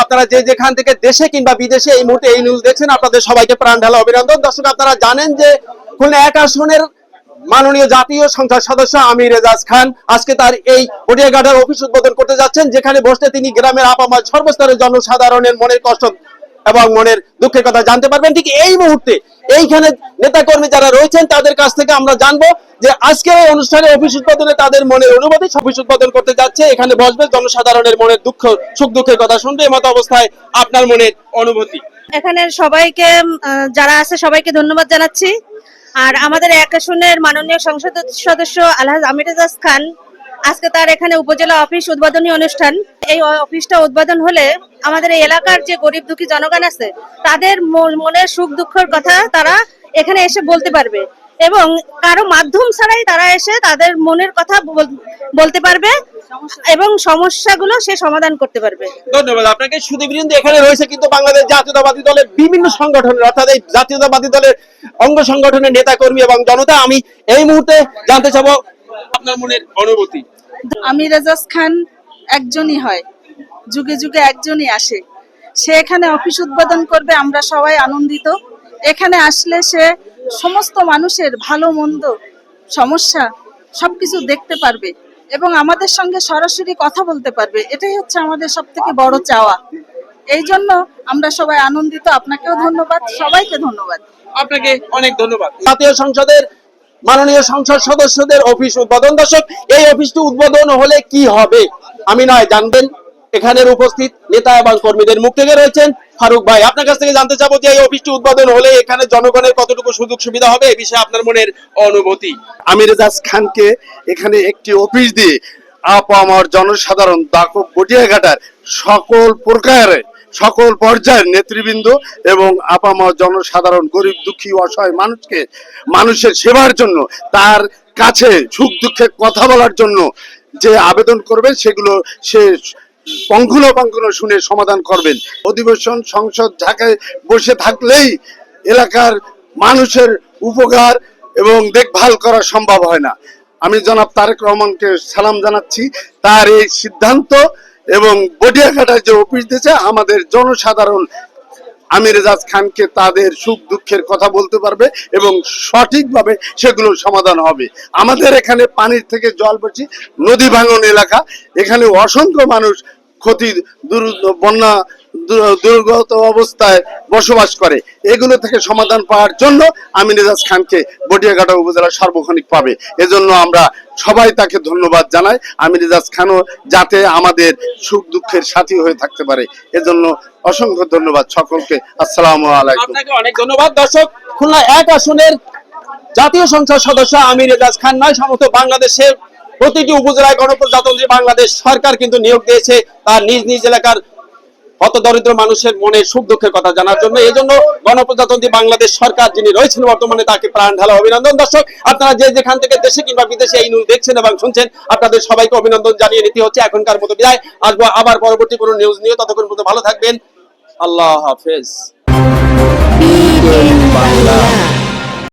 আপনারা যে যেখান থেকে দেশে কিংবা বিদেশে এই মুহূর্তে এই নিউজ দেখছেন, আপনাদের সবাইকে প্রাণ ঢালা অভিনন্দন। দর্শক, আপনারা জানেন যে খুলনা 1 আসনের মাননীয় জাতীয় সংসদ সদস্য আমির এজাজ খান আজকে তার এই পটিয়াঘাটার অফিস উদ্বোধন করতে যাচ্ছেন, যেখানে বসতে তিনি গ্রামের আপামার সর্বস্তরের জনসাধারণের মনের কষ্ট এবং মনের দুঃখের কথা জানতে পারবেন। ঠিক এই মুহূর্তে এইখানে নেতাকর্মী যারা রয়েছেন তাদের কাছ থেকে আমরা জানবো যে আজকে এই অনুষ্ঠানে অফিস উদ্বোধনে তাদের মনের অনুভূতি। অফিস উদ্বোধন করতে যাচ্ছে, এখানে বসবে, জনসাধারণের মনের দুঃখ সুখ দুঃখের কথা শুনবে। এই মতো অবস্থায় আপনার মনের অনুভূতি? এখানে সবাইকে যারা আছে সবাইকে ধন্যবাদ জানাচ্ছি। আর আমাদের 1 আসনের মাননীয় সংসদ সদস্য আলহাজ আমির এজাজ খান আজকে তার এখানে উপজেলা অফিস উদ্বোধনী অনুষ্ঠান। এই অফিসটা উদ্বোধন হলে আমাদের এই এলাকার যে গরিব দুঃখী জনগণ আছে তাদের মনের সুখ দুঃখের কথা তারা এখানে এসে বলতে পারবে এবং কারো মাধ্যম ছাড়াই তারা এসে তাদের মনের কথা বলতে পারবে এবং সমস্যাগুলো সে সমাধান করতে পারবে। ধন্যবাদ আপনাকে। সুদীবৃন্দ, এখানে রয়েছে কিন্তু বাংলাদেশ জাতীয়তাবাদী দলের বিভিন্ন সংগঠনের, অর্থাৎ এই জাতীয়তাবাদী দলের অঙ্গ সংগঠনের নেতাকর্মী এবং জনতা। আমি এই মুহূর্তে জানতে চাবো আপনার মনের অনুভূতি। আমির এজাজ খান একজনই হয়, যুগে যুগে একজনই আসে। সে এখানে অফিস উদ্বোধন করবে, আমরা সবাই আনন্দিত। এখানে আসলে সে সমস্ত মানুষের ভালো মন্দ সমস্যা সবকিছু দেখতে পারবে এবং আমাদের সঙ্গে সরাসরি কথা বলতে পারবে। এটাই হচ্ছে আমাদের সবথেকে বড় চাওয়া। এই জন্য আমরা সবাই আনন্দিত। আপনাকেও ধন্যবাদ, সবাইকে ধন্যবাদ। আপনাকে অনেক ধন্যবাদ। জাতীয় সংসদের মাননীয় সংসদ সদস্যদের অফিস উদ্বোধন। দর্শক, এই অফিসটি উদ্বোধন হলে কি হবে আমি নয় জানবেন। এখানের উপস্থিত নেতা এবং কর্মীদের মুখ থেকে রয়েছেন ফারুক ভাই। আপনার কাছ থেকে জানতে চাবো যে এই অফিসটি উদ্বোধন হলে এখানে জনগণের কতটুকু সুযোগ সুবিধা হবে, এই বিষয়ে আপনার মনের অনুভূতি। আমির এজাজ খানকে এখানে একটি অফিস দিয়ে আমার জনসাধারণ পটিয়াঘাটার সকল প্রকারের সকল পর্যায়ের নেতৃবৃন্দ এবং আপামর জনসাধারণ গরিব দুঃখী অসহায় মানুষের সেবার জন্য, তার কাছে সুখ দুঃখের কথা বলার জন্য যে আবেদন করবেন সেগুলো সে পঙ্গুলো শুনে সমাধান করবেন। অধিবেশন সংসদ ঢাকায় বসে থাকলেই এলাকার মানুষের উপকার এবং দেখভাল করা সম্ভব হয় না। আমি জনাব তারেক রহমানকে সালাম জানাচ্ছি, তার এই সিদ্ধান্ত এবং পটিয়াঘাটায় যে অফিস দিয়েছে আমাদের জনসাধারণ আমির এজাজ খানকে তাদের সুখ দুঃখের কথা বলতে পারবে এবং সঠিকভাবে সেগুলো সমাধান হবে। আমাদের এখানে পানির থেকে জল পড়ছে, নদী ভাঙন এলাকা, এখানে অসংখ্য মানুষ বন্যা দুর্গত অবস্থায় বসবাস করে। এগুলো থেকে সমাধান পাওয়ার জন্য আমির এজাজ খানকে পটিয়াঘাটা উপজেলা সার্বক্ষণিক পাবে। এজন্য আমরা সবাই তাকে ধন্যবাদ জানাই। আমির এজাজ খানও যাতে আমাদের সুখ দুঃখের সাথী হয়ে থাকতে পারে, এজন্য অসংখ্য ধন্যবাদ সকলকে। আসসালামু আলাইকুম। আপনাকে অনেক ধন্যবাদ। দর্শক, খুলনা 1 আসনের জাতীয় সংসদ সদস্য আমির এজাজ খান নয়, সমস্ত বাংলাদেশের প্রতিটি উপজেলায় গণপ্রজাতন্ত্রী বাংলাদেশ সরকার কিন্তু নিয়োগ দিয়েছে তার নিজ নিজ এলাকার হত দরিদ্র মানুষের মনের সুখ দুঃখের কথা জানার জন্য। এই জন্য গণপ্রজাতন্ত্রী বাংলাদেশ সরকার যিনি রয়েছেন বর্তমানে, তাকে প্রাণ ঢালা অভিনন্দন। দর্শক, আপনারা যে যেখান থেকে দেশে কিংবা বিদেশে এই নিউজ দেখছেন এবং শুনছেন, আপনাদের সবাইকে অভিনন্দন জানিয়ে নিতে হচ্ছে এখনকার মতো বিদায়। আসবো আবার পরবর্তী কোনো নিউজ নিয়ে, ততক্ষণ পর্যন্ত ভালো থাকবেন। আল্লাহ হাফেজ।